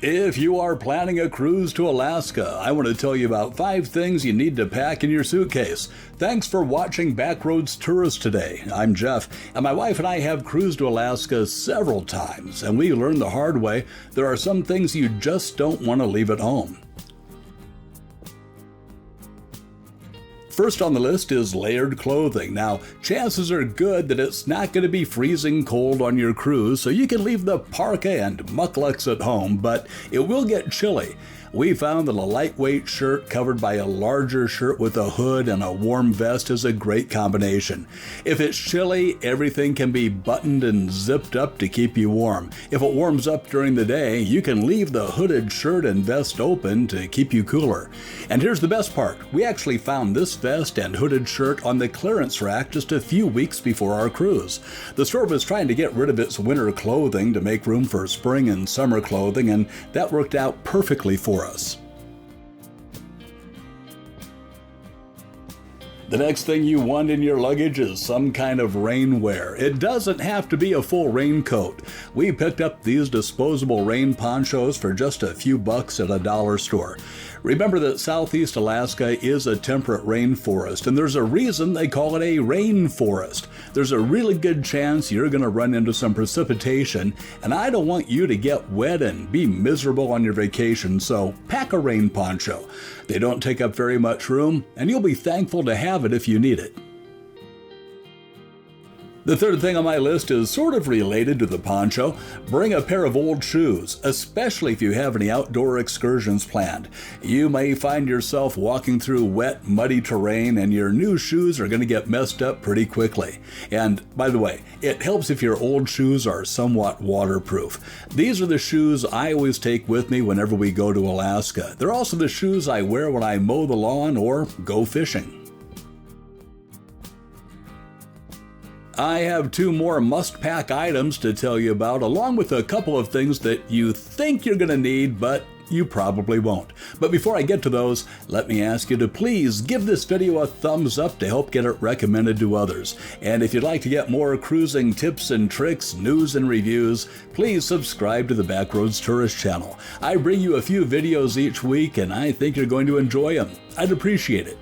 If you are planning a cruise to Alaska, I want to tell you about 5 things you need to pack in your suitcase. Thanks for watching Backroads Tourist today. I'm Jeff, and my wife and I have cruised to Alaska several times, and we learned the hard way there are some things you just don't want to leave at home. First on the list is layered clothing. Now, chances are good that it's not going to be freezing cold on your cruise, so you can leave the parka and mucklucks at home, but it will get chilly. We found that a lightweight shirt covered by a larger shirt with a hood and a warm vest is a great combination. If it's chilly, everything can be buttoned and zipped up to keep you warm. If it warms up during the day, you can leave the hooded shirt and vest open to keep you cooler. And here's the best part. We actually found this vest and hooded shirt on the clearance rack just a few weeks before our cruise. The store was trying to get rid of its winter clothing to make room for spring and summer clothing, and that worked out perfectly for us. The next thing you want in your luggage is some kind of rainwear. It doesn't have to be a full raincoat. We picked up these disposable rain ponchos for just a few bucks at a dollar store. Remember that Southeast Alaska is a temperate rainforest, and there's a reason they call it a rainforest. There's a really good chance you're going to run into some precipitation, and I don't want you to get wet and be miserable on your vacation, so pack a rain poncho. They don't take up very much room, and you'll be thankful to have it if you need it. The third thing on my list is sort of related to the poncho. Bring a pair of old shoes, especially if you have any outdoor excursions planned. You may find yourself walking through wet, muddy terrain, and your new shoes are going to get messed up pretty quickly. And by the way, it helps if your old shoes are somewhat waterproof. These are the shoes I always take with me whenever we go to Alaska. They're also the shoes I wear when I mow the lawn or go fishing. I have 2 more must-pack items to tell you about, along with a couple of things that you think you're going to need, but you probably won't. But before I get to those, let me ask you to please give this video a thumbs up to help get it recommended to others. And if you'd like to get more cruising tips and tricks, news and reviews, please subscribe to the Backroads Tourist channel. I bring you a few videos each week, and I think you're going to enjoy them. I'd appreciate it.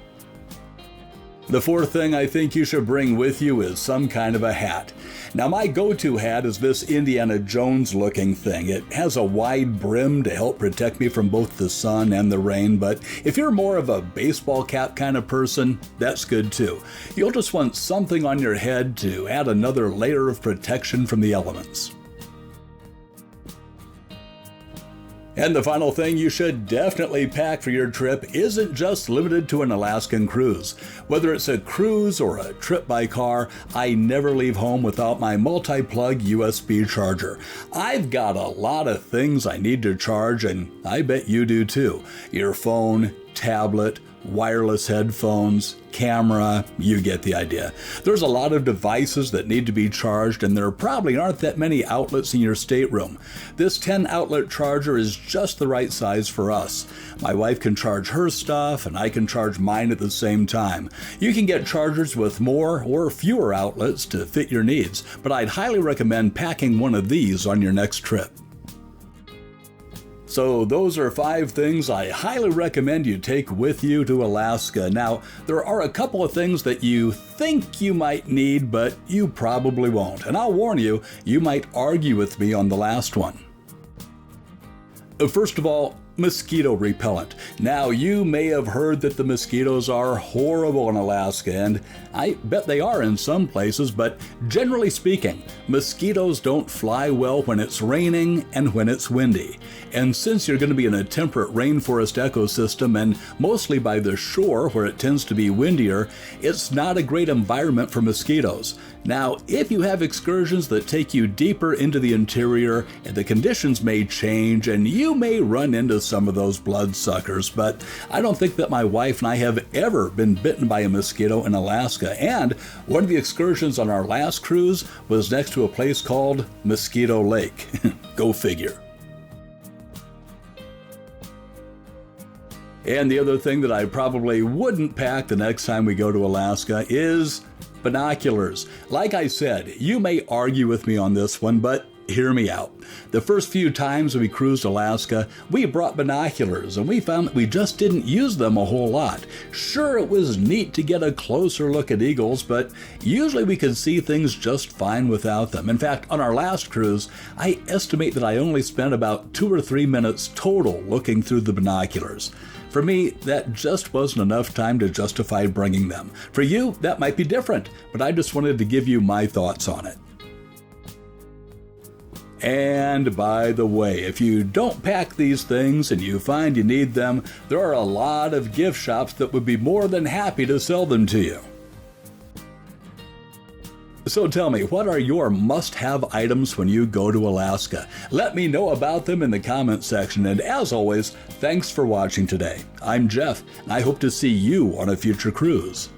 The fourth thing I think you should bring with you is some kind of a hat. Now, my go-to hat is this Indiana Jones looking thing. It has a wide brim to help protect me from both the sun and the rain, but if you're more of a baseball cap kind of person, that's good too. You'll just want something on your head to add another layer of protection from the elements. And the final thing you should definitely pack for your trip isn't just limited to an Alaskan cruise. Whether it's a cruise or a trip by car, I never leave home without my multi-plug USB charger. I've got a lot of things I need to charge, and I bet you do too. Your phone, tablet, wireless headphones, camera, you get the idea. There's a lot of devices that need to be charged, and there probably aren't that many outlets in your stateroom. This 10-outlet charger is just the right size for us. My wife can charge her stuff, and I can charge mine at the same time. You can get chargers with more or fewer outlets to fit your needs, but I'd highly recommend packing one of these on your next trip. So those are 5 things I highly recommend you take with you to Alaska. Now, there are a couple of things that you think you might need, but you probably won't. And I'll warn you, you might argue with me on the last one. First of all, mosquito repellent. Now, you may have heard that the mosquitoes are horrible in Alaska, and I bet they are in some places, but generally speaking, mosquitoes don't fly well when it's raining and when it's windy. And since you're going to be in a temperate rainforest ecosystem and mostly by the shore where it tends to be windier, it's not a great environment for mosquitoes. Now, if you have excursions that take you deeper into the interior, the conditions may change and you may run into some of those bloodsuckers, but I don't think that my wife and I have ever been bitten by a mosquito in Alaska. And one of the excursions on our last cruise was next to a place called Mosquito Lake. Go figure. And the other thing that I probably wouldn't pack the next time we go to Alaska is binoculars. Like I said, you may argue with me on this one, but Hear me out. The first few times we cruised Alaska, we brought binoculars and we found that we just didn't use them a whole lot. Sure, it was neat to get a closer look at eagles, but usually we could see things just fine without them. In fact, on our last cruise, I estimate that I only spent about 2 or 3 minutes total looking through the binoculars. For me, that just wasn't enough time to justify bringing them. For you, that might be different, but I just wanted to give you my thoughts on it. And by the way, if you don't pack these things and you find you need them, there are a lot of gift shops that would be more than happy to sell them to you. So tell me, what are your must-have items when you go to Alaska? Let me know about them in the comment section, and as always, thanks for watching today. I'm Jeff, and I hope to see you on a future cruise.